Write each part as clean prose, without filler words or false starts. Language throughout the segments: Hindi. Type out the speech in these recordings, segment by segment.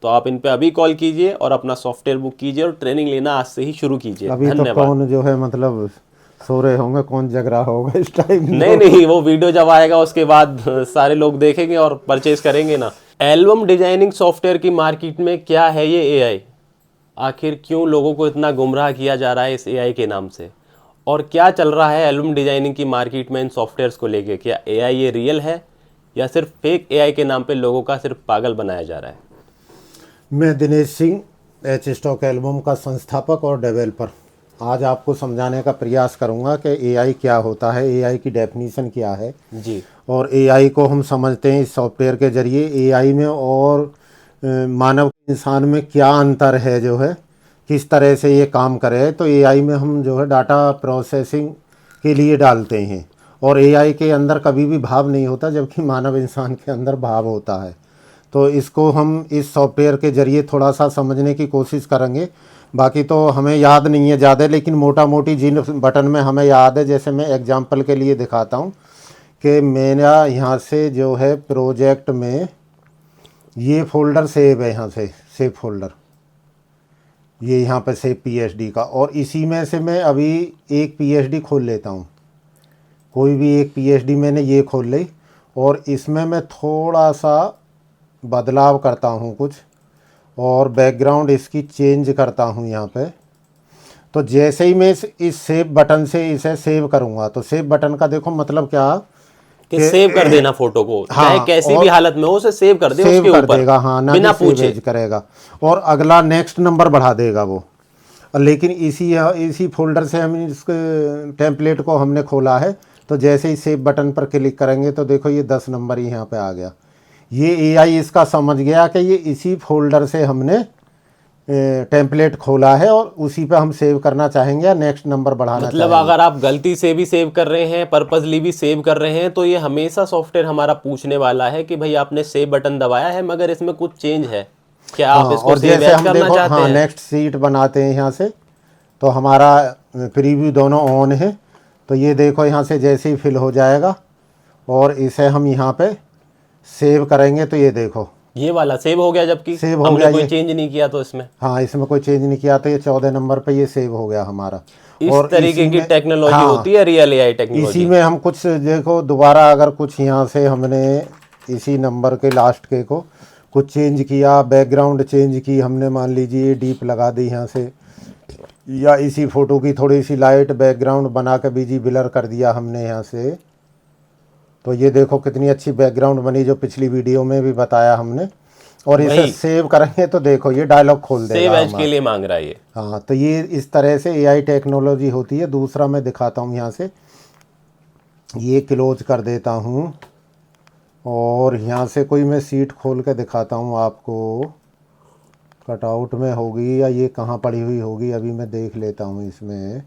तो आप इन पे अभी कॉल कीजिए और अपना सॉफ्टवेयर बुक कीजिए और ट्रेनिंग लेना आज से ही शुरू कीजिए। अभी तो धन्यवाद। कौन जो है मतलब सो रहे होंगे, कौन जग रहा होगा इस टाइम? नहीं नहीं, वो वीडियो जब आएगा उसके बाद सारे लोग देखेंगे और परचेज करेंगे ना। एल्बम डिजाइनिंग सॉफ्टवेयर की मार्केट में क्या है ये एआई? आखिर क्यों लोगों को इतना गुमराह किया जा रहा है इस एआई के नाम से? और क्या चल रहा है एल्बम डिजाइनिंग की मार्केट में इन सॉफ्टवेयर्स को लेके? क्या एआई ये रियल है या सिर्फ फेक एआई के नाम पे लोगों का सिर्फ पागल बनाया जा रहा है? मैं Dinesh Singh, H stock album का संस्थापक और डेवलपर, आज आपको समझाने का प्रयास करूंगा कि एआई क्या होता है, एआई की डेफिनीशन क्या है जी। और एआई को हम समझते हैं इस सॉफ्टवेयर के जरिए। एआई में और मानव इंसान में क्या अंतर है, जो है किस तरह से ये काम करे। तो एआई में हम जो है डाटा प्रोसेसिंग के लिए डालते हैं और एआई के अंदर कभी भी भाव नहीं होता, जबकि मानव इंसान के अंदर भाव होता है। तो इसको हम इस सॉफ्टवेयर के ज़रिए थोड़ा सा समझने की कोशिश करेंगे। बाकी तो हमें याद नहीं है ज़्यादा, लेकिन मोटा मोटी जिन बटन में हमें याद है, जैसे मैं एग्जांपल के लिए दिखाता हूँ कि मेरा यहाँ से जो है प्रोजेक्ट में ये फ़ोल्डर सेव है, यहाँ से सेव फोल्डर, ये यहाँ पे सेव पीएचडी का, और इसी में से मैं अभी एक पीएचडी खोल लेता हूँ। कोई भी एक पीएचडी मैंने ये खोल ली और इसमें मैं थोड़ा सा बदलाव करता हूँ कुछ, और बैकग्राउंड इसकी चेंज करता हूँ यहाँ पे। तो जैसे ही मैं इस सेव बटन से इसे सेव करूँगा, तो सेव बटन का देखो मतलब क्या कि सेव कर देना फोटो को, हाँ, चाहे कैसी भी हालत में हो उसे सेव कर दे, सेव उसके कर ऊपर देगा, हाँ, ना बिना कि पूछे। सेव करेगा और अगला नेक्स्ट नंबर बढ़ा देगा वो। लेकिन इसी फोल्डर से हम इस टेम्पलेट को हमने खोला है, तो जैसे ही सेव बटन पर क्लिक करेंगे तो देखो ये 10 नंबर ही यहाँ पे आ गया। ये एआई इसका समझ गया कि ये इसी फोल्डर से हमने टेम्पलेट खोला है और उसी पे हम सेव करना चाहेंगे या नेक्स्ट नंबर बढ़ाना मतलब चाहेंगे। अगर आप गलती से भी सेव कर रहे हैं, पर्पसली भी सेव कर रहे हैं, तो ये हमेशा सॉफ्टवेयर हमारा पूछने वाला है कि भाई आपने सेव बटन दबाया है मगर इसमें कुछ चेंज है क्या, आप हाँ, इसको और सेव जैसे एज हम करना देखो, चाहते हाँ, हैं? नेक्स्ट सीट बनाते हैं यहाँ से, तो हमारा प्रीव्यू दोनों ऑन है। तो ये देखो यहाँ से जैसे ही फिल हो जाएगा और इसे हम यहाँ पे सेव करेंगे तो ये देखो ये वाला सेव हो गया, जबकि सेव हो हमने गया कोई ये। चेंज नहीं किया तो इसमें। हाँ, इसमें कोई चेंज नहीं किया तो ये 14 नंबर पे ये सेव हो गया हमारा। इस और तरीके इसी की में, टेक्नोलॉजी हाँ, होती है रियल एआई इसी टेक्नोलॉजी। में हम कुछ देखो दोबारा अगर कुछ यहाँ से हमने इसी नंबर के लास्ट के को कुछ चेंज किया, बैकग्राउंड चेंज की हमने, मान लीजिए डीप लगा दी यहाँ से, या इसी फ़ोटो की थोड़ी सी लाइट बैकग्राउंड बना के बीजी ब्लर कर दिया हमने यहाँ से, तो ये देखो कितनी अच्छी बैकग्राउंड बनी, जो पिछली वीडियो में भी बताया हमने। और इसे वही सेव करेंगे तो देखो ये डायलॉग खोल सेव देगा एज के हमारा। लिए मांग रहा है ये। हाँ, तो ये इस तरह से एआई टेक्नोलॉजी होती है। दूसरा मैं दिखाता हूँ, यहाँ से ये क्लोज कर देता हूँ और यहाँ से कोई मैं सीट खोल के दिखाता हूँ आपको। कटआउट में होगी या ये कहाँ पड़ी हुई होगी, अभी मैं देख लेता हूँ इसमें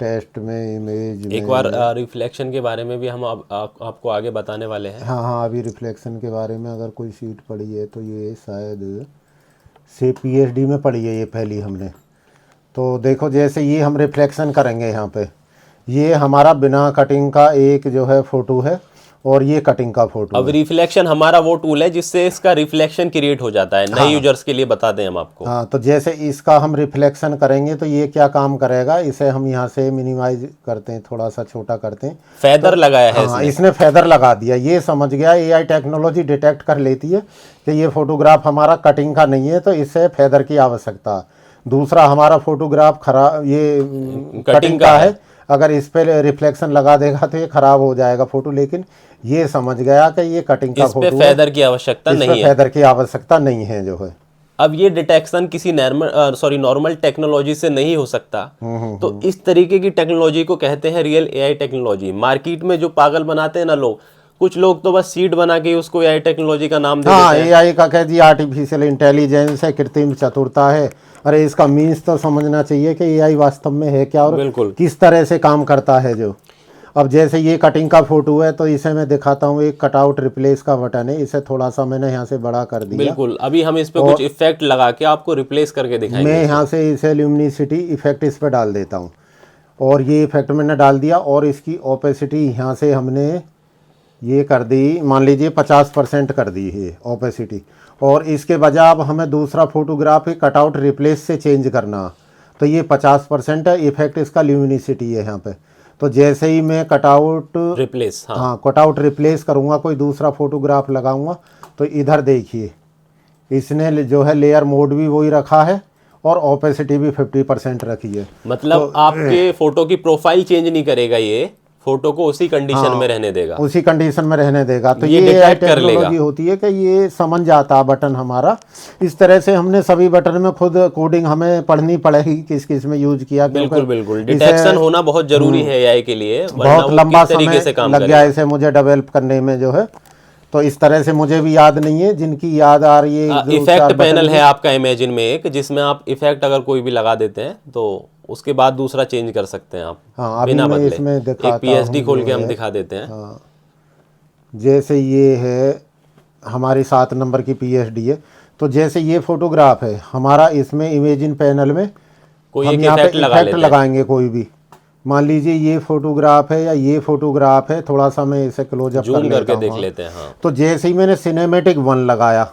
टेस्ट में, इमेज एक बार में। रिफ्लेक्शन के बारे में भी हम आपको आगे बताने वाले हैं। हाँ हाँ, अभी रिफ्लेक्शन के बारे में अगर कोई सीट पड़ी है तो ये शायद से पीएचडी में पड़ी है, ये पहली हमने। तो देखो जैसे ये हम रिफ्लेक्शन करेंगे यहाँ पे, ये हमारा बिना कटिंग का एक जो है फ़ोटो है और ये कटिंग का फ़ोटो अब है। रिफ्लेक्शन हमारा वो टूल है जिससे इसका रिफ्लेक्शन क्रिएट हो जाता है। नए हाँ यूजर्स के लिए बता दें हम आपको। हाँ, तो जैसे इसका हम रिफ्लेक्शन करेंगे तो ये क्या काम करेगा, इसे हम यहाँ से मिनिमाइज करते हैं, थोड़ा सा छोटा करते हैं। फेदर लगाया है हाँ, इसने। इसने फेदर लगा दिया, ये समझ गया। एआई टेक्नोलॉजी डिटेक्ट कर लेती है कि ये फोटोग्राफ हमारा कटिंग का नहीं है, तो इससे फेदर की आवश्यकता है। दूसरा, हमारा फोटोग्राफ खराब, ये कटिंग का है, अगर इस पे रिफ्लेक्शन लगा देगा तो ये खराब हो जाएगा फोटो। लेकिन ये समझ गया कि ये कटिंग का इस पे फोटो है, फेदर की आवश्यकता इस पे नहीं है। फेदर की आवश्यकता नहीं है जो है। अब ये डिटेक्शन किसी नॉर्मल टेक्नोलॉजी से नहीं हो सकता। तो इस तरीके की टेक्नोलॉजी को कहते हैं रियल एआई टेक्नोलॉजी। मार्केट में जो पागल बनाते हैं ना लोग, कुछ लोग तो बस सीट बना के उसको एआई टेक्नोलॉजी का नाम दे हाँ, देते हैं। एआई का कह दिए आर्टिफिशियल इंटेलिजेंस है, कृत्रिम चतुरता है। अरे इसका मीन्स तो समझना चाहिए कि एआई वास्तव में है क्या और बिल्कुल। किस तरह से काम करता है जो। अब जैसे ये कटिंग का फोटो है तो इसे मैं दिखाता हूँ, एक कटआउट रिप्लेस का बटन है, इसे थोड़ा सा मैंने यहाँ से बड़ा कर दिया। बिल्कुल, अभी हम इस पे कुछ इफेक्ट लगा के आपको रिप्लेस करके दिखाएंगे मैं यहाँ इसमें। से इसे ल्यूमिनिसिटी इफेक्ट इस पर डाल देता हूँ और ये इफेक्ट मैंने डाल दिया। और इसकी ओपेसिटी यहाँ से हमने ये कर दी, मान लीजिए 50% कर दी है ओपेसिटी। और इसके बजाय अब हमें दूसरा फोटोग्राफ है कटआउट रिप्लेस से चेंज करना, तो ये 50% है इफेक्ट, इसका ल्यूमिनिसिटी है यहाँ पे। तो जैसे ही मैं कटआउट रिप्लेस, हाँ कटआउट रिप्लेस करूँगा, कोई दूसरा फोटोग्राफ लगाऊंगा, तो इधर देखिए इसने जो है लेयर मोड भी वही रखा है और ओपेसिटी भी 50% रखी है। मतलब तो आपके फोटो की प्रोफाइल चेंज नहीं करेगा, ये फोटो को उसी कंडीशन में रहने देगा, उसी कंडीशन में रहने देगा। तो ये ये डिटेक्ट कर टेक्नोलॉजी लेगा। होती है कि ये समझ जाता है बटन हमारा। इस तरह से हमने सभी बटन में खुद कोडिंग हमें पढ़नी पड़ेगी किस किस में यूज किया, बिल्कुल बिल्कुल, डिटेक्शन होना बहुत जरूरी है एआई के लिए, वरना बहुत वो लंबा किस तरीके से समय काम लग गया करेगा। इसे मुझे डेवलप करने में जो है। तो इस तरह से मुझे भी याद नहीं है, जिनकी याद आ रही है जो इफेक्ट 4 पैनल बटन है आपका इमेजिन में एक, जिसमें आप इफेक्ट अगर कोई भी लगा देते हैं तो उसके बाद दूसरा चेंज कर सकते हैं आप, हाँ अभी बिना मैं बदले। इसमें एक दिखाता पीएसडी हूँ खोल जो के हम है। दिखा देते हैं। हाँ जैसे ये है हमारी 7 नंबर की पीएसडी है। तो जैसे ये फोटोग्राफ है हमारा, इसमें इमेजिन पैनल में कोई हम एक यहाँ पे इफेक्ट लगा इफेक्ट लेते हैं। लगाएंगे कोई भी। मान लीजिए ये फोटोग्राफ है या ये फोटोग्राफ है, थोड़ा सा मैं इसे क्लोजअप कर जूम लेता करके हूँ। देख हाँ। लेते हैं। हाँ, तो जैसे ही मैंने सिनेमेटिक 1 लगाया,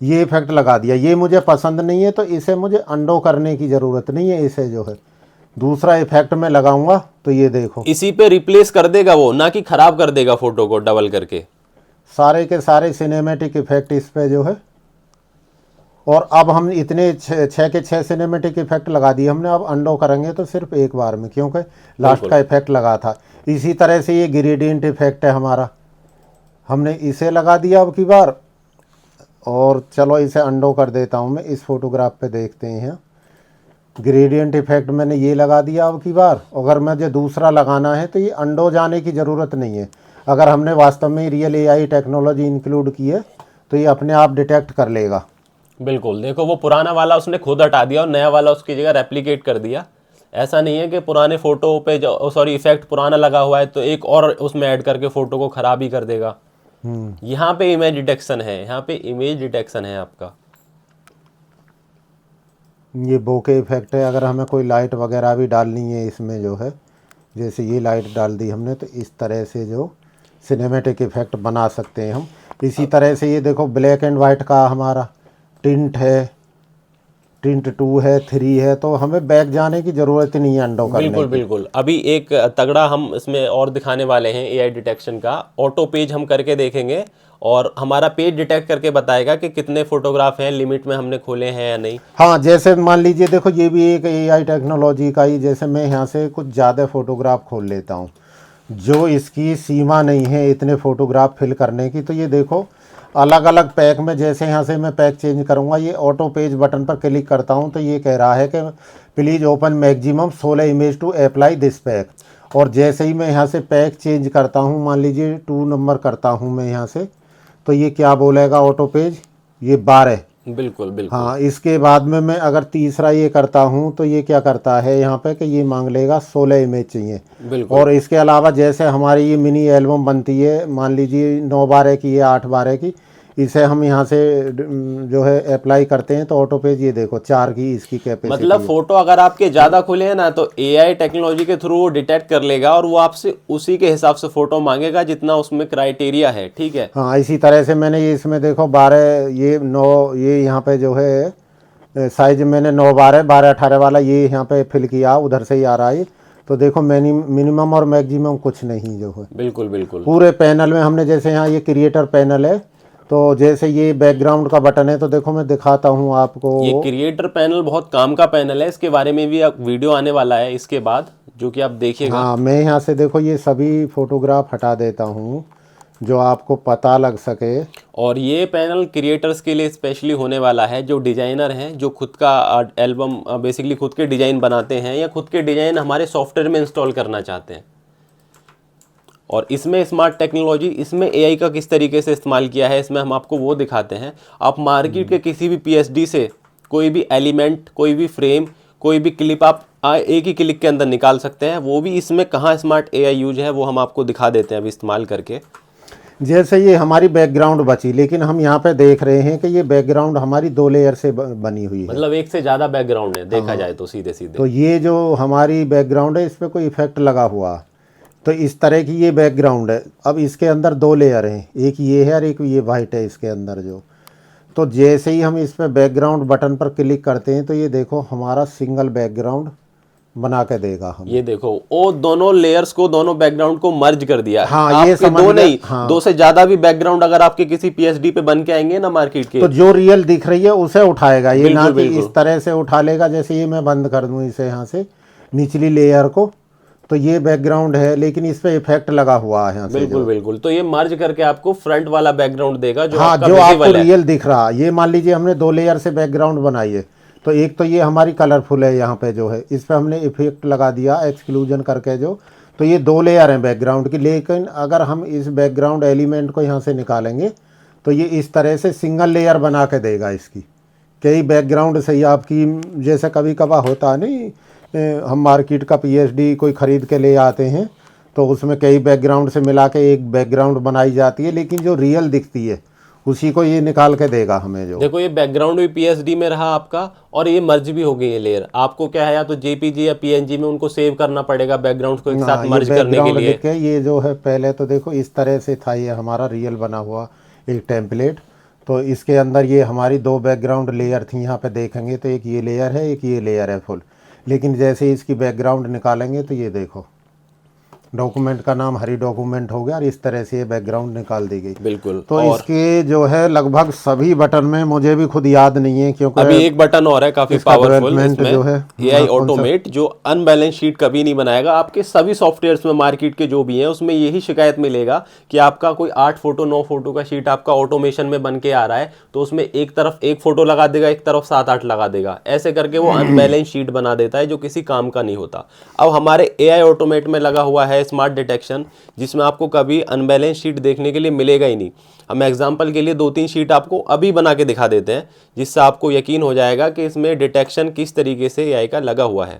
ये इफेक्ट लगा दिया, ये मुझे पसंद नहीं है, तो इसे मुझे अंडो करने की ज़रूरत नहीं है। इसे जो है दूसरा इफेक्ट में लगाऊंगा, तो ये देखो इसी पे रिप्लेस कर देगा वो, ना कि खराब कर देगा फोटो को डबल करके। सारे के सारे सिनेमेटिक इफेक्ट इस पे जो है। और अब हम इतने 6 के 6 सिनेमेटिक इफेक्ट लगा दिए हमने। अब अंडो करेंगे तो सिर्फ एक बार में, क्योंकि लास्ट का इफेक्ट लगा था। इसी तरह से ये ग्रेडियंट इफेक्ट है हमारा, हमने इसे लगा दिया अब की बार। और चलो इसे अंडो कर देता हूँ मैं। इस फोटोग्राफ पे देखते हैं, ग्रेडियंट इफेक्ट मैंने ये लगा दिया अब की बार। अगर मुझे दूसरा लगाना है तो ये अंडो जाने की ज़रूरत नहीं है। अगर हमने वास्तव में रियल एआई टेक्नोलॉजी इंक्लूड की है तो ये अपने आप डिटेक्ट कर लेगा। बिल्कुल, देखो वो पुराना वाला उसने खुद हटा दिया और नया वाला उसकी जगह रेप्लिकेट कर दिया। ऐसा नहीं है कि पुराने फोटो पे जो सॉरी इफेक्ट पुराना लगा हुआ है तो एक और उसमें ऐड करके फोटो को खराब ही कर देगा। यहाँ पे इमेज डिटेक्शन है, यहाँ पे इमेज डिटेक्शन है आपका। ये बोके इफेक्ट है। अगर हमें कोई लाइट वगैरह भी डालनी है इसमें जो है, जैसे ये लाइट डाल दी हमने, तो इस तरह से जो सिनेमेटिक इफेक्ट बना सकते हैं हम। इसी तरह से ये देखो ब्लैक एंड वाइट का हमारा टिंट है, टिंट 2 है, 3 है, तो हमें बैक जाने की ज़रूरत ही नहीं है अंडो करने बिल्कुल की। बिल्कुल, अभी एक तगड़ा हम इसमें और दिखाने वाले हैं एआई डिटेक्शन का। ऑटो पेज हम करके देखेंगे और हमारा पेज डिटेक्ट करके बताएगा कि कितने फोटोग्राफ हैं, लिमिट में हमने खोले हैं या नहीं। हाँ जैसे मान लीजिए देखो ये भी एक एआई टेक्नोलॉजी का ही। जैसे मैं यहाँ से कुछ ज़्यादा फ़ोटोग्राफ खोल लेता हूँ, जो इसकी सीमा नहीं है इतने फ़ोटोग्राफ फिल करने की। तो ये देखो अलग अलग पैक में, जैसे यहाँ से मैं पैक चेंज करूँगा, ये ऑटो पेज बटन पर क्लिक करता हूँ तो ये कह रहा है कि please open maximum 16 image to apply this pack. और जैसे ही मैं यहाँ से पैक चेंज करता हूँ, मान लीजिए 2 नंबर करता हूँ मैं यहाँ से, तो ये क्या बोलेगा ऑटो पेज, ये 12। बिल्कुल बिल्कुल। हाँ इसके बाद में मैं अगर तीसरा ये करता हूँ तो ये क्या करता है यहाँ पे कि ये मांग लेगा 16 इमेज चाहिए। बिल्कुल। और इसके अलावा जैसे हमारी ये मिनी एल्बम बनती है, मान लीजिए 9/12 की या 8/12 की, इसे हम यहाँ से जो है अप्लाई करते हैं तो ऑटो पेज ये देखो 4 की इसकी कैपेसिटी मतलब है। फोटो अगर आपके ज़्यादा खुले हैं ना तो एआई टेक्नोलॉजी के थ्रू वो डिटेक्ट कर लेगा और वो आपसे उसी के हिसाब से फोटो मांगेगा जितना उसमें क्राइटेरिया है। ठीक है। हाँ इसी तरह से मैंने ये इसमें देखो 12 ये 9 ये यहाँ पे जो है साइज मैंने 9/12 12/18 वाला ये यहाँ पे फिल किया, उधर से ही आ रहा है। तो देखो मिनिमम और मैक्सिमम कुछ नहीं जो है बिल्कुल बिल्कुल। पूरे पैनल में हमने। जैसे यहाँ ये क्रिएटर पैनल है, तो जैसे ये बैकग्राउंड का बटन है, तो देखो मैं दिखाता हूँ आपको। ये क्रिएटर पैनल बहुत काम का पैनल है, इसके बारे में भी अब वीडियो आने वाला है इसके बाद, जो कि आप देखिएगा। हाँ मैं यहाँ से देखो ये सभी फोटोग्राफ हटा देता हूँ जो आपको पता लग सके। और ये पैनल क्रिएटर्स के लिए स्पेशली होने वाला है, जो डिजाइनर हैं, जो खुद का एल्बम बेसिकली खुद के डिजाइन बनाते हैं या खुद के डिजाइन हमारे सॉफ्टवेयर में इंस्टॉल करना चाहते हैं। और इसमें स्मार्ट टेक्नोलॉजी, इसमें एआई का किस तरीके से इस्तेमाल किया है, इसमें हम आपको वो दिखाते हैं। आप मार्केट के किसी भी पीएसडी से कोई भी एलिमेंट, कोई भी फ्रेम, कोई भी क्लिप आप एक ही क्लिक के अंदर निकाल सकते हैं। वो भी इसमें कहाँ स्मार्ट एआई यूज है वो हम आपको दिखा देते हैं अभी इस्तेमाल करके। जैसे ये हमारी बैकग्राउंड बची, लेकिन हम यहाँ पे देख रहे हैं कि ये बैकग्राउंड हमारी 2 लेयर से बनी हुई है। मतलब एक से ज़्यादा बैकग्राउंड है देखा जाए तो सीधे सीधे। तो ये जो हमारी बैकग्राउंड है इस पर कोई इफेक्ट लगा हुआ, तो इस तरह की ये बैकग्राउंड है। अब इसके अंदर 2 लेयर हैं, एक ये है और एक ये वाइट है इसके अंदर जो। तो जैसे ही हम इस पे बैकग्राउंड बटन पर क्लिक करते हैं तो ये देखो हमारा सिंगल बैकग्राउंड बना के देगा हमें। ये देखो वो दोनों लेयर्स को, दोनों बैकग्राउंड को मर्ज कर दिया। हाँ, ये आपके समझ दो गया। नहीं, हाँ, दो से ज्यादा भी बैकग्राउंड अगर आपके किसी पीएचडी पे बन के आएंगे ना मार्केट के, तो जो रियल दिख रही है उसे उठाएगा ये, ना बिल्कुल कि बिल्कुल इस तरह से उठा लेगा। जैसे ये मैं बंद कर दूं इसे यहाँ से निचली लेयर को, तो ये बैकग्राउंड है लेकिन इस पे इफेक्ट लगा हुआ है यहाँ से बिल्कुल जो। बिल्कुल। तो ये मर्ज करके आपको फ्रंट वाला बैकग्राउंड देगा जो हाँ, आपका जो आपको विजिबल है। रियल दिख रहा है। ये मान लीजिए हमने 2 लेयर से बैकग्राउंड बनाई है, तो एक तो ये हमारी कलरफुल है यहाँ पे जो है, इस पे हमने इफेक्ट लगा दिया एक्सक्लूजन करके जो, तो ये 2 लेयर हैं बैकग्राउंड की। लेकिन अगर हम इस बैकग्राउंड एलिमेंट को यहाँ से निकालेंगे तो ये इस तरह से सिंगल लेयर बना के देगा इसकी। कई बैकग्राउंड से ही आपकी, जैसे कभी कभार होता है नहीं, हम मार्केट का पीएचडी कोई ख़रीद के ले आते हैं तो उसमें कई बैकग्राउंड से मिला के एक बैकग्राउंड बनाई जाती है, लेकिन जो रियल दिखती है उसी को ये निकाल के देगा हमें जो। देखो ये बैकग्राउंड भी पीएचडी में रहा आपका, और ये मर्ज भी हो गई है लेयर। आपको क्या है, या तो जेपीजी या पीएनजी में उनको सेव करना पड़ेगा बैकग्राउंड को एक साथ ये मर्ज करने के बैकग्राउंड लिए। लिख के ये जो है पहले तो देखो इस तरह से था, ये हमारा रियल बना हुआ एक टेम्पलेट। तो इसके अंदर ये हमारी 2 बैकग्राउंड लेयर थी, यहाँ पे देखेंगे तो एक ये लेयर है, एक ये लेयर है फुल। लेकिन जैसे ही इसकी बैकग्राउंड निकालेंगे तो ये देखो डॉक्यूमेंट का नाम हरी डॉक्यूमेंट हो गया और इस तरह से ये बैकग्राउंड निकाल दी गई। बिल्कुल। तो और इसके जो है लगभग सभी बटन में मुझे भी खुद याद नहीं है, क्योंकि अभी एक बटन और है काफी इसका पावरफुल डेवलपमेंट जो है एआई ऑटोमेट, जो अनबैलेंस शीट कभी नहीं बनाएगा। आपके सभी सॉफ्टवेयर्स में मार्केट के जो भी हैं उसमें यही शिकायत मिलेगा कि आपका कोई 8 फोटो 9 फोटो का शीट आपका ऑटोमेशन में बन के आ रहा है, तो उसमें एक तरफ 1 फोटो लगा देगा, एक तरफ 7-8 लगा देगा। ऐसे करके वो अनबैलेंस शीट बना देता है जो किसी काम का नहीं होता। अब हमारे एआई ऑटोमेट में लगा हुआ है स्मार्ट डिटेक्शन, जिसमें आपको कभी अनबैलेंस शीट देखने के लिए मिलेगा ही नहीं। हम एग्जांपल के लिए 2-3 शीट आपको अभी बना के दिखा देते हैं, जिससे आपको यकीन हो जाएगा कि इसमें डिटेक्शन किस तरीके से एआई का लगा हुआ है।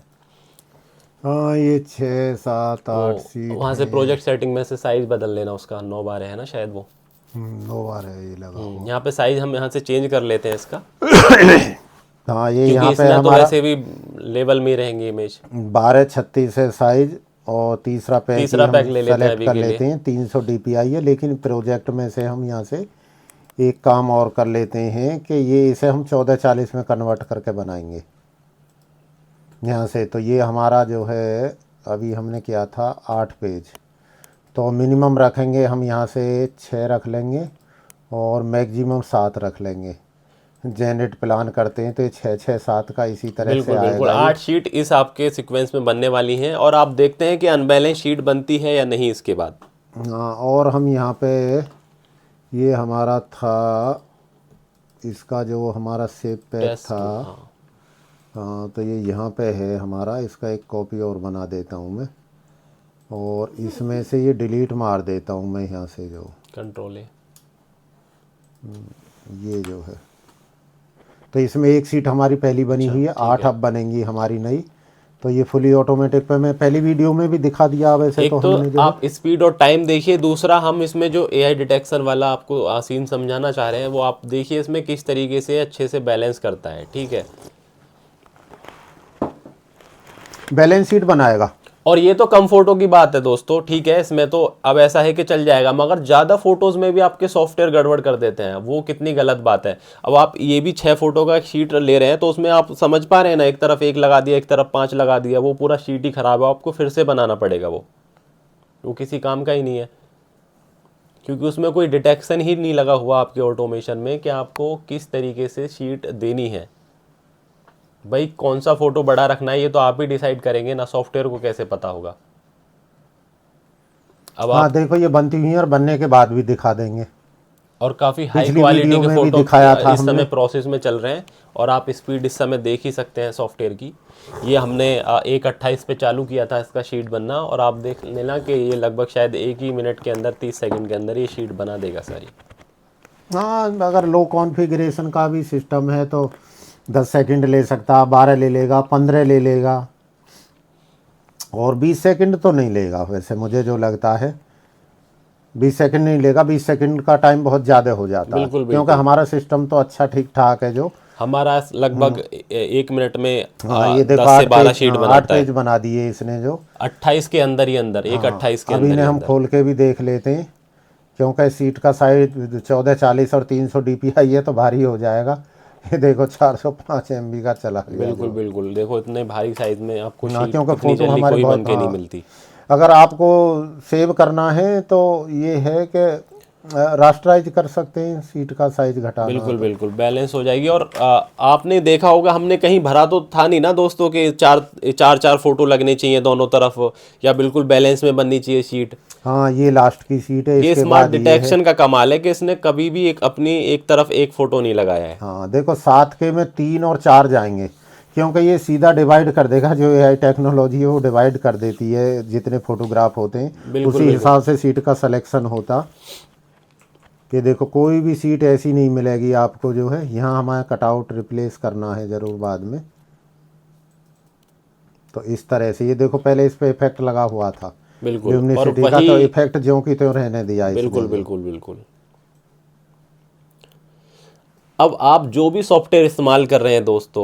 हाँ, ये 6 7 8 सीट वहां से प्रोजेक्ट सेटिंग में से साइज बदल लेना उसका, 9/12 है ना शायद वो। 2 बार है ये लगा। यहाँ पे साइज हम यहाँ से चेंज कर लेते हैं इसका, हाँ, ये क्योंकि यहाँ पे इसमें तो हमारा वैसे भी लेवल में रहेंगे इमेज। 1236 है साइज, और तीसरा पैक ले लेते हैं सेलेक्ट अभी कर के लिए। लेते हैं। 300 DPI है, लेकिन प्रोजेक्ट में से हम यहाँ से एक काम और कर लेते हैं कि ये इसे हम 1440 में कन्वर्ट करके बनाएंगे यहाँ से। तो ये हमारा जो है अभी हमने किया था 8 पेज, तो मिनिमम रखेंगे हम यहाँ से 6 रख लेंगे और मैक्सिमम 7 रख लेंगे। जनरेट प्लान करते हैं तो ये 6-6-7 का इसी तरह से बिल्कुल। आएगा। 8 शीट इस आपके सीक्वेंस में बनने वाली हैं, और आप देखते हैं कि अनबैलेंस शीट बनती है या नहीं इसके बाद। हाँ, और हम यहाँ पे ये हमारा था इसका जो हमारा सेव पैक था। हाँ, तो ये यहाँ पे है हमारा, इसका एक कॉपी और बना देता हूँ मैं, और इसमें से ये डिलीट मार देता हूँ मैं यहाँ से जो कंट्रोल है ये जो है। तो इसमें एक सीट हमारी पहली बनी हुई है, 8 अब बनेंगी हमारी नई। तो ये फुली ऑटोमेटिक पे मैं पहली वीडियो में भी दिखा दिया वैसे। एक तो तो हमने जो आप स्पीड और टाइम देखिए, दूसरा हम इसमें जो एआई डिटेक्शन वाला आपको आसीन समझाना चाह रहे हैं वो आप देखिए इसमें किस तरीके से अच्छे से बैलेंस करता है। ठीक है, बैलेंस शीट बनाएगा। और ये तो कम फोटो की बात है दोस्तों। ठीक है, इसमें तो अब ऐसा है कि चल जाएगा, मगर ज़्यादा फोटोज़ में भी आपके सॉफ्टवेयर गड़बड़ कर देते हैं, वो कितनी गलत बात है। अब आप ये भी 6 फोटो का शीट ले रहे हैं, तो उसमें आप समझ पा रहे हैं ना, एक तरफ 1 लगा दिया, एक तरफ 5 लगा दिया, वो पूरा शीट ही ख़राब है, आपको फिर से बनाना पड़ेगा। वो किसी काम का ही नहीं है, क्योंकि उसमें कोई डिटेक्शन ही नहीं लगा हुआ आपके ऑटोमेशन में कि आपको किस तरीके से शीट देनी है। भाई कौन सा फोटो बड़ा रखना है ये तो आप ही डिसाइड करेंगे ना, सॉफ्टवेयर को कैसे पता होगा। अब हाँ, आप देखो ये बनती हुई है और बनने के बाद भी दिखा देंगे। और काफ़ी हाई पिछली क्वालिटी वीडियो के में भी फोटो दिखाया था इस समय हमने। प्रोसेस में चल रहे हैं, और आप स्पीड इस समय देख ही सकते हैं सॉफ्टवेयर की। ये हमने 1:28 पे चालू किया था इसका शीट बनना, और आप देख लेना कि ये लगभग शायद 1 ही मिनट के अंदर 30 सेकंड के अंदर ये शीट बना देगा सारी। हाँ, अगर लो कॉन्फ़िगरेशन का भी सिस्टम है तो 10 सेकंड ले सकता, 12 ले लेगा, 15 ले लेगा, और 20 सेकंड तो नहीं लेगा वैसे, मुझे जो लगता है 20 सेकंड नहीं लेगा। 20 सेकंड का टाइम बहुत ज़्यादा हो जाता है, क्योंकि हमारा सिस्टम तो अच्छा ठीक ठाक है जो हमारा लगभग 1 मिनट में ये देखो 10 से 12 शीट 8 बनाता है। पेज बना दिए इसने जो 28 के अंदर ही अंदर, 1:28 के अभी अंदर ने ही हम अंदर। खोल के भी देख लेते हैं क्योंकि सीट का साइज 1440 और 300 DPI है तो भारी हो जाएगा। ये देखो 405 MB का चला गया। बिल्कुल बिल्कुल, देखो इतने भारी साइज में आपको हाँ, शीट क्योंकि इतनी फ़ोटो जल्दी हमारे कोई बहुत, बन के नहीं हाँ, मिलती। अगर आपको सेव करना है तो ये है कि रास्टराइज कर सकते हैं, सीट का साइज घटाना बिल्कुल तो। बिल्कुल, बैलेंस हो जाएगी। और आपने देखा होगा, हमने कहीं भरा तो था नहीं ना दोस्तों के चार चार चार फोटो लगने चाहिए दोनों तरफ, या बिल्कुल बैलेंस में बननी चाहिए शीट। हाँ, ये लास्ट की सीट है, ये इसके स्मार्ट बाद ये है। डिटेक्शन का कमाल है कि इसने कभी भी एक अपनी एक तरफ एक फोटो नहीं लगाया है। हाँ देखो, 7 के में 3 और 4 जाएंगे, क्योंकि ये सीधा डिवाइड कर देगा। जो AI टेक्नोलॉजी है वो डिवाइड कर देती है जितने फोटोग्राफ होते हैं, बिल्कुल उसी बिल्कुल। हिसाब से सीट का सिलेक्शन होता। कि देखो कोई भी सीट ऐसी नहीं मिलेगी आपको जो है, यहाँ हमारा कटआउट रिप्लेस करना है ज़रूर बाद में। तो इस तरह से ये देखो, पहले इस पे इफेक्ट लगा हुआ था बिल्कुल, और ल्यूमिनिसिटी का, वही तो इफेक्ट ज्यों की त्यों रहने दिया इसने बिल्कुल जो। बिल्कुल बिल्कुल। अब आप जो भी सॉफ्टवेयर इस्तेमाल कर रहे हैं दोस्तों,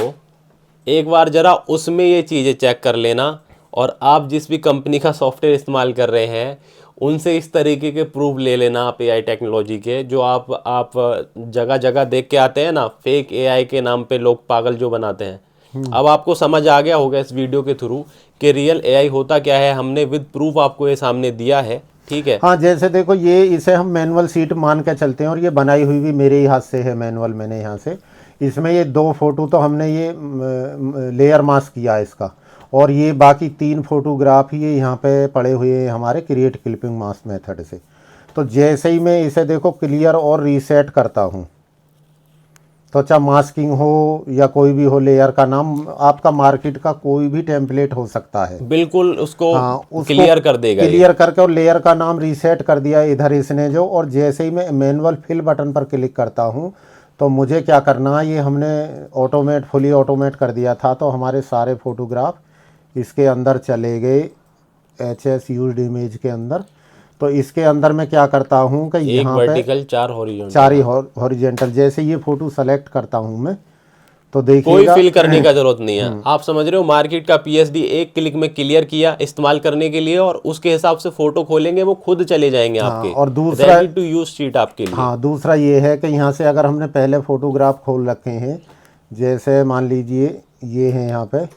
एक बार ज़रा उसमें ये चीज़ें चेक कर लेना, और आप जिस भी कंपनी का सॉफ्टवेयर इस्तेमाल कर रहे हैं उनसे इस तरीके के प्रूफ ले लेना आप AI टेक्नोलॉजी के। जो आप जगह जगह देख के आते हैं ना, फेक AI के नाम पे लोग पागल जो बनाते हैं। अब आपको समझ आ गया होगा इस वीडियो के थ्रू कि रियल AI होता क्या है। हमने विद प्रूफ आपको ये सामने दिया है, ठीक है। हाँ, जैसे देखो ये, इसे हम मैनुअल सीट मान के चलते हैं, और ये बनाई हुई भी मेरे ही हाथ से है मैनुअल, मैंने यहाँ से। इसमें ये 2 फोटो तो हमने ये लेयर मास्क किया है इसका, और ये बाकी 3 फोटोग्राफ ये यहाँ पे पड़े हुए हैं हमारे क्रिएट क्लिपिंग मास्क मेथड से। तो जैसे ही मैं इसे देखो क्लियर और रीसेट करता हूँ, तो चाहे मास्किंग हो या कोई भी हो, लेयर का नाम आपका मार्केट का कोई भी टेम्पलेट हो सकता है। बिल्कुल, उसको हाँ, उसको क्लियर कर देगा ये। क्लियर करके और लेयर का नाम रीसेट कर दिया इधर इसने जो। और जैसे ही मैं मैनुअल फिल बटन पर क्लिक करता हूँ, तो मुझे क्या करना है, ये हमने फुली ऑटोमेट कर दिया था, तो हमारे सारे फोटोग्राफ इसके अंदर चले गए, HS यूज्ड इमेज के अंदर। तो इसके अंदर मैं क्या करता हूँ कि एक यहाँ पे वर्टिकल, 4 हॉरिजॉन्टल। 4 ही हॉरिजेंटल। जैसे ये फोटो सेलेक्ट करता हूँ मैं, तो कोई देखिएगा फिल करने का जरूरत नहीं है। आप समझ रहे हो, मार्केट का PSD एक क्लिक में क्लियर किया इस्तेमाल करने के लिए, और उसके हिसाब से फोटो खोलेंगे वो खुद चले जाएंगे हाँ, आपके, और दूसरा, रेडी टू यूज शीट आपके लिए। हाँ, दूसरा ये है कि यहाँ से अगर हमने पहले फ़ोटोग्राफ खोल रखे हैं, जैसे मान लीजिए ये है, यहाँ पे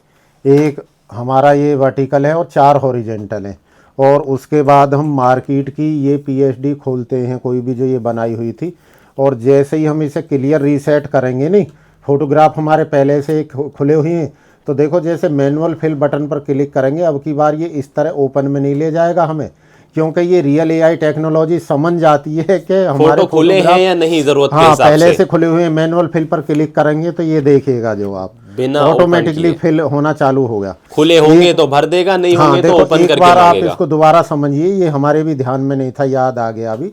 एक हमारा ये वर्टिकल है और 4 हॉरिजेंटल हैं, और उसके बाद हम मार्केट की ये PSD खोलते हैं, कोई भी जो ये बनाई हुई थी। और जैसे ही हम इसे क्लियर रीसेट करेंगे, नहीं, फोटोग्राफ हमारे पहले से खुले हुए हैं, तो देखो जैसे मैनुअल फिल बटन पर क्लिक करेंगे, अब की बार ये इस तरह ओपन में नहीं ले जाएगा हमें, क्योंकि ये रियल AI टेक्नोलॉजी समझ जाती है कि हमारे फोटो खुले हैं या नहीं जरूरत के हाँ हिसाब पहले से खुले हुए हैं। मैनुअल फिल पर क्लिक करेंगे तो ये देखिएगा जो आप बिना ऑटोमेटिकली फिल होना चालू हो गया। खुले होंगे तो भर देगा, नहीं हाँ होंगे तो देखो, ओपन एक करके बार आप मांगेगा। इसको दोबारा समझिए, ये हमारे भी ध्यान में नहीं था, याद आ गया अभी।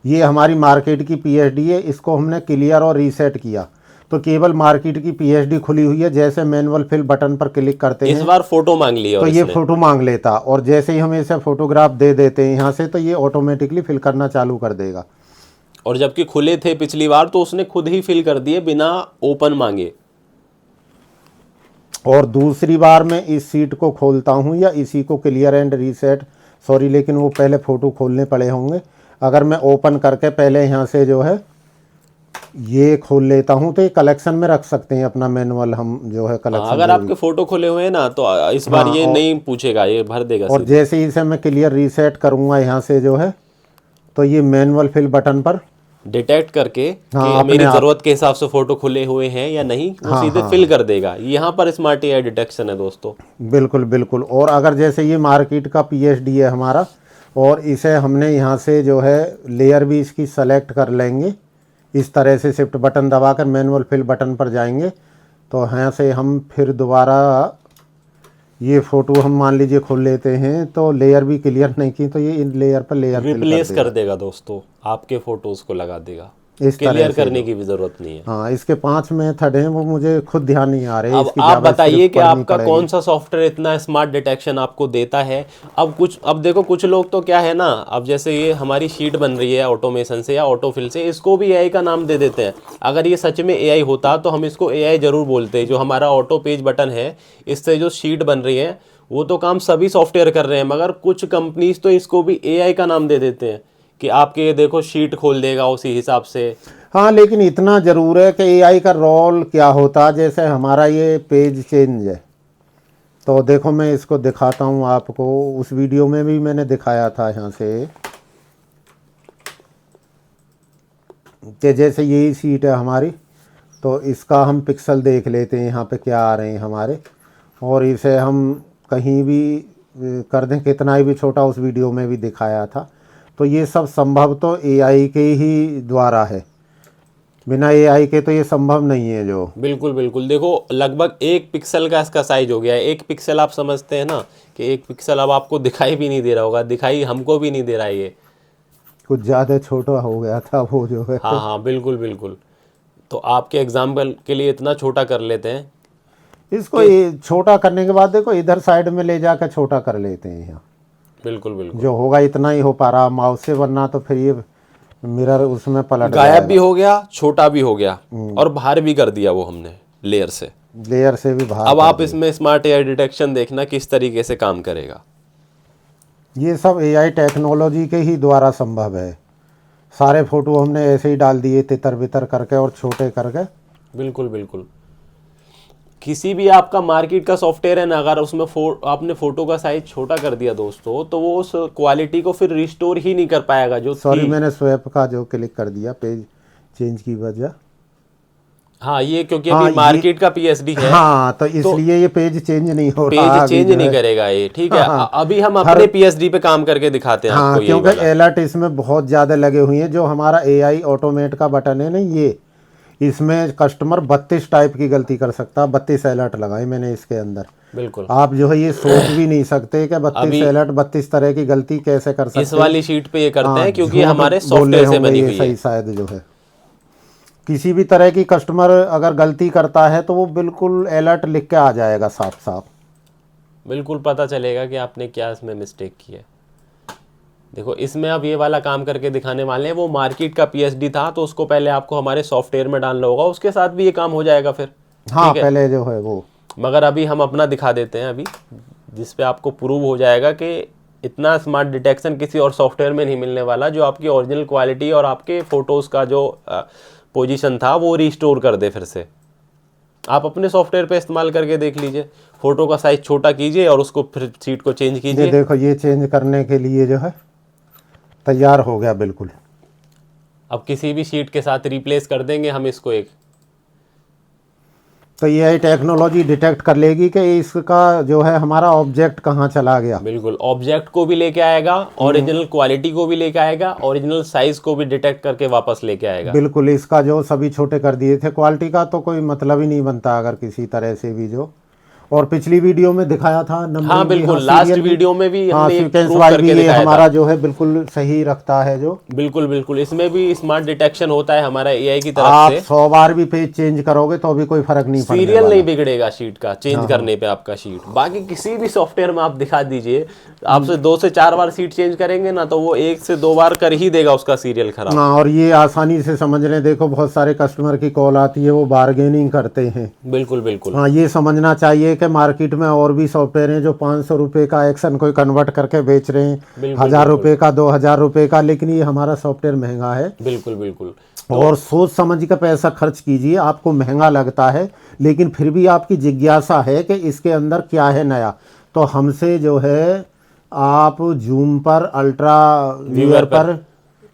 ये हमारी मार्केट की PSD है, इसको हमने क्लियर और रीसेट किया, तो केवल मार्केट की PSD खुली हुई है। जैसे मैनुअल फिल बटन पर क्लिक करते इस हैं बार फोटो मांग लिया तो और ये इसने, फोटो मांग लेता, और जैसे ही हम इसे फोटोग्राफ दे देते हैं यहाँ से, तो ये ऑटोमेटिकली फिल करना चालू कर देगा। और जबकि खुले थे पिछली बार तो उसने खुद ही फिल कर दिए बिना ओपन मांगे। और दूसरी बार मैं इस सीट को खोलता हूँ या इसी को क्लियर एंड रीसेट, सॉरी, लेकिन वो पहले फ़ोटो खोलने पड़े होंगे। अगर मैं ओपन करके पहले यहाँ से जो है ये खोल लेता हूँ, तो ये कलेक्शन में रख सकते हैं अपना मैनुअल, हम जो है कलेक्शन। अगर आपके फोटो खुले हुए हैं ना तो इस बार ये नहीं पूछेगा, ये भर देगा और सीधे। जैसे ही इसे मैं क्लियर रीसेट करूँगा यहाँ से जो है, तो ये मैनुअल फिल बटन पर डिटेक्ट करके हाँ, कि मेरी जरूरत के हिसाब से फोटो खुले हुए हैं या नहीं, वो सीधे फिल कर देगा। यहाँ पर स्मार्ट AI डिटेक्शन है दोस्तों। बिल्कुल बिल्कुल। और अगर जैसे ये मार्केट का PSD है हमारा, और इसे हमने यहाँ से जो है लेयर भी इसकी सेलेक्ट कर लेंगे, इस तरह से शिफ्ट बटन दबाकर मैनुअल फिल बटन पर जाएंगे, तो यहाँ से हम फिर दोबारा ये फ़ोटो हम मान लीजिए खोल लेते हैं, तो लेयर भी क्लियर नहीं की, तो ये इन लेयर पर लेयर रिप्लेस कर देगा दोस्तों, आपके फोटोज को लगा देगा, इस तरह क्लियर से करने की भी जरूरत नहीं है। हाँ, इसके 5 मेथड हैं, वो मुझे खुद ध्यान नहीं आ रहे। अब इसकी आप बताइए जावास्क्रिप्ट कि पढ़नी आपका पड़ेगी। कौन सा सॉफ्टवेयर इतना स्मार्ट डिटेक्शन आपको देता है। अब देखो कुछ लोग तो क्या है ना, अब जैसे ये हमारी शीट बन रही है ऑटोमेशन से या ऑटोफिल से, इसको भी AI का नाम दे देते हैं। अगर ये सच में AI होता तो हम इसको AI जरूर बोलते हैं। जो हमारा ऑटो पेज बटन है, इससे जो शीट बन रही है, वो तो काम सभी सॉफ्टवेयर कर रहे हैं, मगर कुछ कंपनीज तो इसको भी AI का नाम दे देते हैं कि आपके ये देखो शीट खोल देगा उसी हिसाब से। हाँ, लेकिन इतना ज़रूर है कि एआई का रोल क्या होता है। जैसे हमारा ये पेज चेंज है, तो देखो मैं इसको दिखाता हूँ आपको। उस वीडियो में भी मैंने दिखाया था यहाँ से कि जैसे यही शीट है हमारी, तो इसका हम पिक्सल देख लेते हैं यहाँ पे क्या आ रहे हैं हमारे, और इसे हम कहीं भी कर दें, कितना ही भी छोटा, उस वीडियो में भी दिखाया था। तो ये सब संभव तो एआई के ही द्वारा है, बिना एआई के तो ये संभव नहीं है जो। बिल्कुल बिल्कुल, देखो लगभग 1 पिक्सल का इसका साइज हो गया है। 1 पिक्सल आप समझते हैं ना कि 1 पिक्सल अब आपको दिखाई भी नहीं दे रहा होगा, दिखाई हमको भी नहीं दे रहा है ये, कुछ ज़्यादा छोटा हो गया था वो जो है। हाँ हाँ बिल्कुल बिल्कुल। तो आपके एग्जाम्पल के लिए इतना छोटा कर लेते हैं। इसको ये छोटा करने के बाद देखो इधर साइड में ले जाकर छोटा कर लेते हैं यहाँ, बिल्कुल बिल्कुल, जो होगा इतना ही हो पा रहा माउस से, वरना तो फिर ये मिरर उसमें पलट गायब भी हो गया, छोटा भी हो गया, और बाहर भी कर दिया वो हमने लेयर से। लेयर से भी बाहर। अब आप इसमें स्मार्ट एआई डिटेक्शन देखना किस तरीके से काम करेगा। ये सब एआई टेक्नोलॉजी के ही द्वारा संभव है। सारे फोटो हमने ऐसे ही डाल दिए तितर बितर करके और छोटे करके। बिल्कुल बिल्कुल, किसी भी आपका मार्केट का सॉफ्टवेयर है ना, अगर उसमें आपने फोटो का साइज छोटा कर दिया दोस्तों, तो वो उस क्वालिटी को फिर रिस्टोर ही नहीं कर पाएगा जो सॉरी, मैंने स्वैप का जो क्लिक कर दिया पेज चेंज की वजह। हाँ, ये क्योंकि अभी मार्केट का पीएसडी है, हाँ, तो इसलिए ये पेज चेंज नहीं हो रहा, पेज चेंज नहीं करेगा ये, ठीक है। हाँ, अभी हम अपने पीएसडी पे काम करके दिखाते हैं हाँ, आपको। क्योंकि अलर्ट इसमें बहुत ज़्यादा लगे हुए हैं। जो हमारा एआई ऑटोमेट का बटन है ना, ये इसमें कस्टमर 32 टाइप की गलती कर सकता है। 32 अलर्ट लगाए मैंने इसके अंदर। बिल्कुल, आप जो है ये सोच भी नहीं सकते कि 32 अलर्ट 32 तरह की गलती कैसे कर सकते हैं। इस वाली शीट पे ये करते हैं क्योंकि झूठ हमारे बोले सॉफ्टवेयर से होंगे बनी ये हुई सही है। शायद जो है किसी भी तरह की कस्टमर अगर गलती करता है तो वो बिल्कुल अलर्ट लिख के आ जाएगा साफ साफ, बिल्कुल पता चलेगा कि आपने क्या इसमें मिस्टेक की है। देखो इसमें अब ये वाला काम करके दिखाने वाले हैं। वो मार्केट का पीएसडी था तो उसको पहले आपको हमारे सॉफ्टवेयर में डालना होगा, उसके साथ भी ये काम हो जाएगा फिर। हाँ, पहले जो है वो, मगर अभी हम अपना दिखा देते हैं अभी, जिसपे आपको प्रूव हो जाएगा कि इतना स्मार्ट डिटेक्शन किसी और सॉफ्टवेयर में नहीं मिलने वाला, जो आपकी ओरिजिनल क्वालिटी और आपके फोटोज़ का जो पोजीशन था वो रिस्टोर कर दे फिर से। आप अपने सॉफ्टवेयर पे इस्तेमाल करके देख लीजिए, फोटो का साइज छोटा कीजिए और उसको फिर शीट को चेंज ये कीजिए। देखो ये चेंज करने के लिए जो है तैयार हो गया बिल्कुल। अब किसी भी शीट के साथ रिप्लेस कर देंगे हम इसको एक, तो ये टेक्नोलॉजी डिटेक्ट कर लेगी कि इसका जो है हमारा ऑब्जेक्ट कहाँ चला गया। बिल्कुल ऑब्जेक्ट को भी लेके आएगा, ओरिजिनल क्वालिटी को भी लेके आएगा, ओरिजिनल साइज को भी डिटेक्ट करके वापस लेके आएगा। बिल्कुल, इसका जो सभी छोटे कर दिए थे, क्वालिटी का तो कोई मतलब ही नहीं बनता अगर किसी तरह से भी जो। और पिछली वीडियो में दिखाया था नंबरिंग हाँ भी, बिल्कुल, हाँ, लास्ट serial भी, वीडियो में भी हाँ, हमने एक सीक्वेंस proof वाइज करके भी ये दिखाया हमारा था। जो है बिल्कुल सही रखता है जो। बिल्कुल बिल्कुल, इसमें भी स्मार्ट डिटेक्शन होता है हमारा एआई की तरफ आप से। 100 बार भी पेज चेंज करोगे तो भी कोई फर्क नहीं पड़ने सीरियल वाला। नहीं बिगड़ेगा शीट का चेंज करने पे आपका शीट। बाकी किसी भी सॉफ्टवेयर में आप दिखा दीजिए, आपसे 2 से 4 बार शीट चेंज करेंगे ना तो वो 1 से 2 बार कर ही देगा उसका सीरियल खराब। हाँ, और ये आसानी से समझ लें। देखो बहुत सारे कस्टमर की कॉल आती है, वो बार्गेनिंग करते हैं। बिल्कुल बिल्कुल, हाँ, ये समझना चाहिए कि मार्केट में और भी सॉफ्टवेयर हैं जो 500 रुपये का एक्शन कोई कन्वर्ट करके बेच रहे हैं, बिल्कुल 1000 रुपये का, 2000 रुपये का, लेकिन ये हमारा सॉफ्टवेयर महंगा है। बिल्कुल बिल्कुल। और सोच समझ के पैसा खर्च कीजिए। आपको महंगा लगता है लेकिन फिर भी आपकी जिज्ञासा है कि इसके अंदर क्या है नया, तो हमसे जो है आप जूम पर, अल्ट्रा व्यूअर पर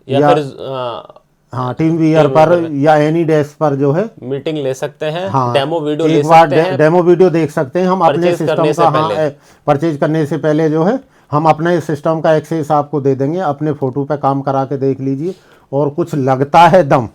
या फिर हाँ टीम व्यूअर पर या एनी डेस्क पर जो है मीटिंग ले सकते हैं। हाँ, डेमो वीडियो ले एक बार सकते हैं। डेमो वीडियो देख सकते हैं हम अपने Purchase सिस्टम करने से का। पहले। हाँ, परचेज करने से पहले जो है हम अपने सिस्टम का एक्सेस आपको दे देंगे। अपने फोटो पे काम करा के देख लीजिए, और कुछ लगता है दम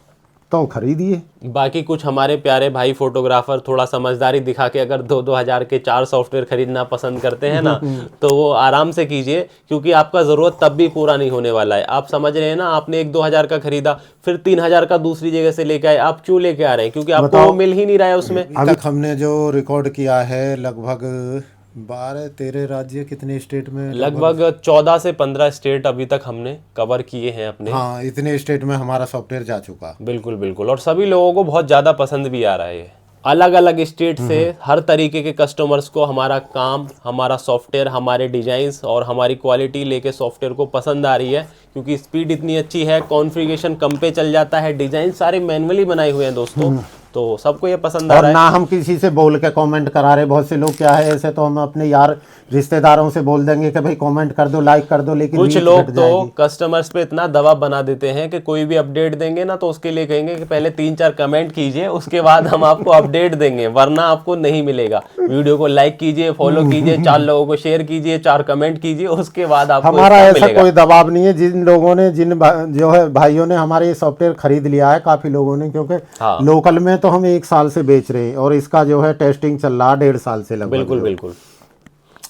तो खरीदिए। बाकी कुछ हमारे प्यारे भाई फोटोग्राफर थोड़ा समझदारी दिखा के अगर 2-2 हज़ार के 4 सॉफ्टवेयर खरीदना पसंद करते हैं ना, तो वो आराम से कीजिए, क्योंकि आपका ज़रूरत तब भी पूरा नहीं होने वाला है। आप समझ रहे हैं ना, आपने 1-2 हज़ार का खरीदा, फिर 3,000 का दूसरी जगह से लेके आए। आप क्यों लेके आ रहे हैं? क्योंकि आपको वो मिल ही नहीं रहा है उसमें। अभी तक हमने जो रिकॉर्ड किया है लगभग 12-13 राज्य, कितने स्टेट में, लगभग 14 से 15 स्टेट अभी तक हमने कवर किए हैं अपने। हाँ, इतने स्टेट में हमारा सॉफ्टवेयर जा चुका। बिल्कुल बिल्कुल, और सभी लोगों को बहुत ज़्यादा पसंद भी आ रहा है ये। अलग अलग स्टेट से हर तरीके के कस्टमर्स को हमारा काम, हमारा सॉफ्टवेयर, हमारे डिजाइन्स और हमारी क्वालिटी लेके सॉफ्टवेयर को पसंद आ रही है, क्योंकि स्पीड इतनी अच्छी है, कॉन्फ़िगरेशन कम पे चल जाता है, डिजाइन सारे मैनुअली बनाए हुए हैं दोस्तों, तो सबको ये पसंद आ और रहा है। ना हम किसी से बोल के कमेंट करा रहे। बहुत से लोग क्या है, ऐसे तो हम अपने यार रिश्तेदारों से बोल देंगे कि भाई कमेंट कर दो, लाइक कर दो, लेकिन कुछ रीच लोग घट तो जाएगी। कस्टमर्स पे इतना दबाव बना देते हैं कि कोई भी अपडेट देंगे ना तो उसके लिए कहेंगे कि पहले 3-4 कमेंट कीजिए, उसके बाद हम आपको अपडेट देंगे, वरना आपको नहीं मिलेगा। वीडियो को लाइक कीजिए, फॉलो कीजिए, 4 लोगों को शेयर कीजिए, 4 कमेंट कीजिए, उसके बाद आपको हमारा इसका ऐसा मिलेगा। कोई दबाव नहीं है। जिन लोगों ने जो है भाइयों ने हमारे ये सॉफ्टवेयर खरीद लिया है, काफी लोगों ने, क्योंकि हाँ। लोकल में तो हम 1 साल से बेच रहे हैं और इसका जो है टेस्टिंग चल रहा 1.5 साल से लगभग। बिल्कुल बिल्कुल।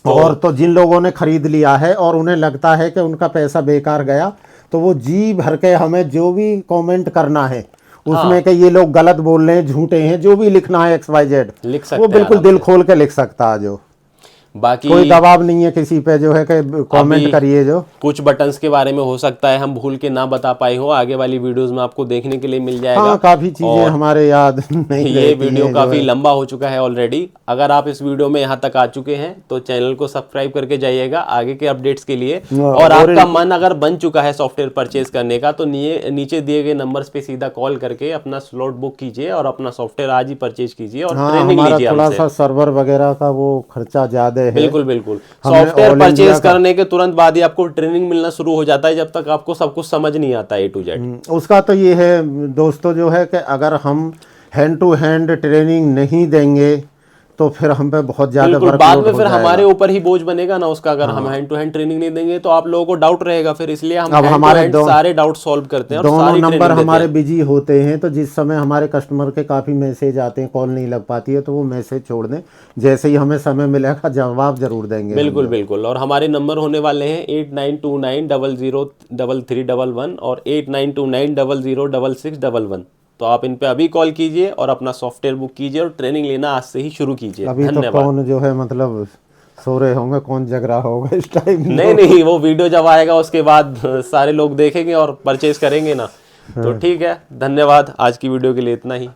और तो जिन लोगों ने खरीद लिया है और उन्हें लगता है कि उनका पैसा बेकार गया, तो वो जी भर के हमें जो भी कमेंट करना है उसमें कि ये लोग गलत बोल रहे हैं, झूठे हैं, जो भी लिखना है XYZ लिख सकते वो हैं बिल्कुल आराम दिल से। खोल के लिख सकता है। जो बाकी कोई दबाव नहीं है किसी पे जो है कि कमेंट अभी करिए। जो कुछ बटन्स के बारे में हो सकता है हम भूल के ना बता पाए हो, आगे वाली वीडियोस में आपको देखने के लिए मिल जाएगा। हाँ, काफी चीजें और हमारे याद नहीं ये रहती वीडियो हैं, जो काफी है। लंबा हो चुका है ऑलरेडी। अगर आप इस वीडियो में यहाँ तक आ चुके हैं तो चैनल को सब्सक्राइब करके जाइएगा आगे के अपडेट्स के लिए। और आपका मन अगर बन चुका है सॉफ्टवेयर परचेज करने का तो नीचे दिए गए नंबर्स पे सीधा कॉल करके अपना स्लॉट बुक कीजिए और अपना सॉफ्टवेयर आज ही परचेज कीजिए और हाँ, ट्रेनिंग हमारा लीजिए थोड़ा हमसे। सा सर्वर वगैरह का वो खर्चा ज्यादा है। बिल्कुल बिल्कुल। हमने सॉफ्टवेयर ऑल इंडिया परचेज का- करने के तुरंत बाद ही आपको ट्रेनिंग मिलना शुरू हो जाता है, जब तक आपको सब कुछ समझ नहीं आता A to Z। उसका तो ये है दोस्तों, जो है कि अगर हम हैंड टू हैंड ट्रेनिंग नहीं देंगे तो फिर हम पे बहुत ज्यादा बिल्कुल, बाद वर्कलोड में हो फिर जाएगा। हमारे ऊपर ही बोझ बनेगा ना उसका। अगर हम हैंड टू हैंड ट्रेनिंग नहीं देंगे तो आप लोगों को डाउट रहेगा, फिर इसलिए हम अब हैंड टू हमारे हैंड सारे डाउट सॉल्व करते हैं और दोनों सारी नंबर ट्रेनिंग देते हमारे हैं। बिजी होते हैं, तो जिस समय हमारे कस्टमर के काफ़ी मैसेज आते हैं, कॉल नहीं लग पाती है, तो वो मैसेज छोड़ दें, जैसे ही हमें समय मिलेगा जवाब जरूर देंगे। बिल्कुल बिल्कुल। और हमारे नंबर होने वाले हैं 8929003311 और 8929006611। तो आप इन पे अभी कॉल कीजिए और अपना सॉफ्टवेयर बुक कीजिए और ट्रेनिंग लेना आज से ही शुरू कीजिए। अभी तो धन्यवाद। कौन जो है मतलब सो रहे होंगे, कौन जग रहा होगा इस टाइम। नहीं, वो वीडियो जब आएगा उसके बाद सारे लोग देखेंगे और परचेज करेंगे ना, तो ठीक है। धन्यवाद, आज की वीडियो के लिए इतना ही।